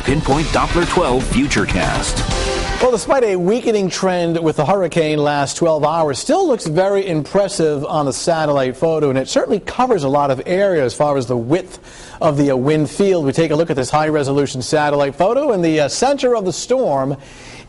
Pinpoint Doppler 12 Futurecast. Well, despite a weakening trend with the hurricane last 12 hours, still looks very impressive on the satellite photo, and it certainly covers a lot of area as far as the width of the wind field. We take a look at this high-resolution satellite photo, and the center of the storm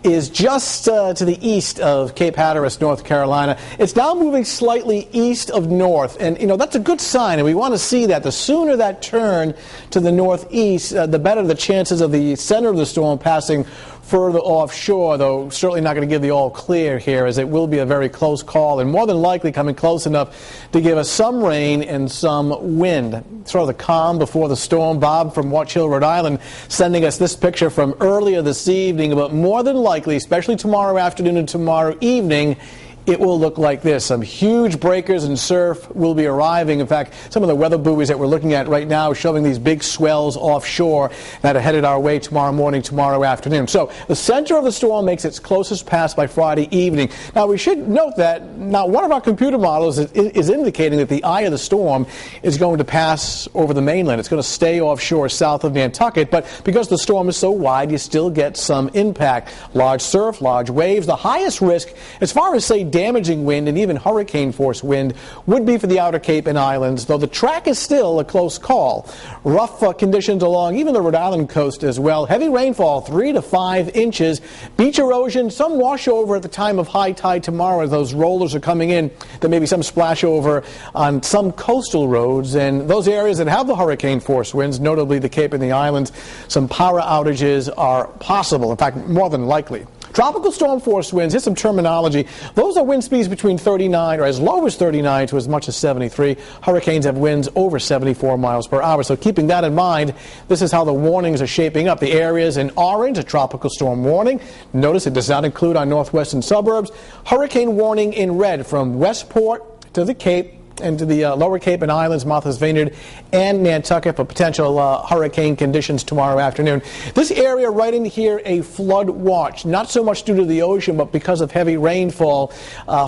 is just to the east of Cape Hatteras, North Carolina. It's now moving slightly east of north, and that's a good sign, and we want to see that. The sooner that turn to the northeast, the better the chances of the center of the storm passing further offshore, though certainly not going to give the all clear here, as it will be a very close call and more than likely coming close enough to give us some rain and some wind. Sort of the calm before the storm. Bob from Watch Hill, Rhode Island, sending us this picture from earlier this evening, but more than likely, especially tomorrow afternoon and tomorrow evening, it will look like this. Some huge breakers and surf will be arriving. In fact, some of the weather buoys that we're looking at right now are showing these big swells offshore that are headed our way tomorrow morning, tomorrow afternoon. So the center of the storm makes its closest pass by Friday evening. Now, we should note that now one of our computer models is indicating that the eye of the storm is going to pass over the mainland. It's going to stay offshore south of Nantucket, but because the storm is so wide, you still get some impact. Large surf, large waves. The highest risk, as far as, say, damaging wind and even hurricane force wind, would be for the outer Cape and islands, though the track is still a close call. Rough conditions along even the Rhode Island coast as well. Heavy rainfall, 3 to 5 inches. Beach erosion, some washover at the time of high tide tomorrow as those rollers are coming in. There may be some splash over on some coastal roads, and those areas that have the hurricane force winds, notably the Cape and the islands, some power outages are possible, in fact more than likely. Tropical storm force winds, here's some terminology. Those are wind speeds between 39 or as low as 39 to as much as 73. Hurricanes have winds over 74 miles per hour. So keeping that in mind, this is how the warnings are shaping up. The areas in orange, a tropical storm warning. Notice it does not include our northwestern suburbs. Hurricane warning in red from Westport to the Cape and to the lower Cape and Islands, Martha's Vineyard, and Nantucket for potential hurricane conditions tomorrow afternoon. This area right in here, a flood watch. Not so much due to the ocean, but because of heavy rainfall,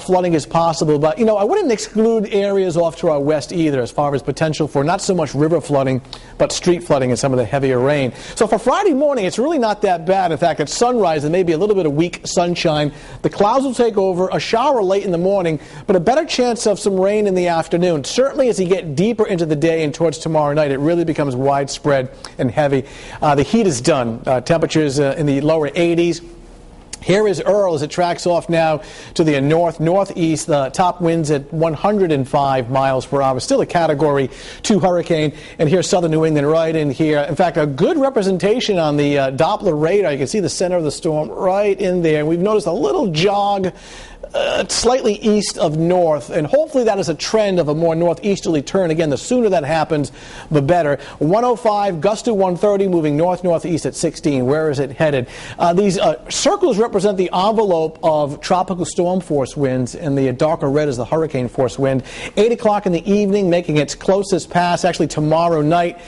flooding is possible. But, I wouldn't exclude areas off to our west either as far as potential for not so much river flooding, but street flooding and some of the heavier rain. So for Friday morning, it's really not that bad. In fact, at sunrise, there may be a little bit of weak sunshine. The clouds will take over, a shower late in the morning, but a better chance of some rain in the afternoon. Certainly as you get deeper into the day and towards tomorrow night, it really becomes widespread and heavy. The heat is done. Temperatures in the lower 80s. Here is Earl as it tracks off now to the northeast. The top winds at 105 miles per hour. Still a Category 2 hurricane. And here's southern New England right in here. In fact, a good representation on the Doppler radar. You can see the center of the storm right in there. And we've noticed a little jog slightly east of north, and hopefully that is a trend of a more northeasterly turn. Again, the sooner that happens, the better. 105, gust to 130, moving northeast at 16. Where is it headed? These circles represent the envelope of tropical storm force winds, and the darker red is the hurricane force wind. 8 o'clock in the evening, making its closest pass, actually tomorrow night,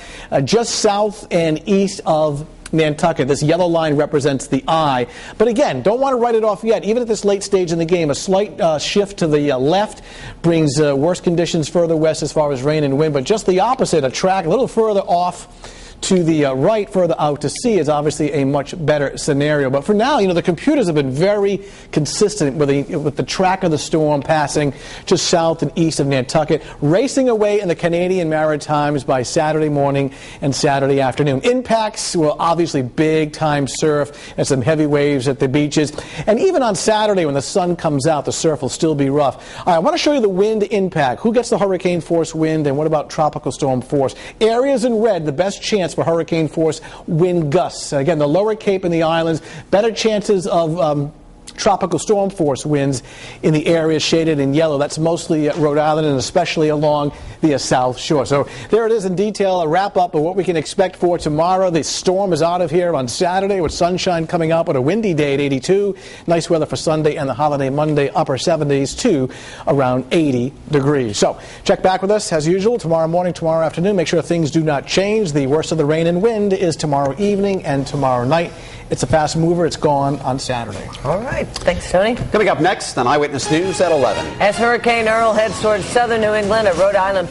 just south and east of Nantucket. This yellow line represents the eye. But again, don't want to write it off yet. Even at this late stage in the game, a slight shift to the left brings worse conditions further west as far as rain and wind. But just the opposite, a track a little further off to the right, further out to sea, is obviously a much better scenario. But for now, the computers have been very consistent with the track of the storm passing just south and east of Nantucket, racing away in the Canadian Maritimes by Saturday morning and Saturday afternoon. Impacts, well, obviously big-time surf and some heavy waves at the beaches. And even on Saturday, when the sun comes out, the surf will still be rough. All right, I want to show you the wind impact. Who gets the hurricane force wind, and what about tropical storm force? Areas in red, the best chance for hurricane force wind gusts. Again, the lower Cape and the islands, better chances of tropical storm force winds in the areas shaded in yellow. That's mostly Rhode Island and especially along the South Shore. So there it is in detail, a wrap-up of what we can expect for tomorrow. The storm is out of here on Saturday with sunshine coming out, but a windy day at 82. Nice weather for Sunday and the holiday Monday, upper 70s to around 80 degrees. So check back with us as usual tomorrow morning, tomorrow afternoon. Make sure things do not change. The worst of the rain and wind is tomorrow evening and tomorrow night. It's a fast mover. It's gone on Saturday. All right. Thanks, Tony. Coming up next on Eyewitness News at 11. As Hurricane Earl heads towards southern New England, a Rhode Island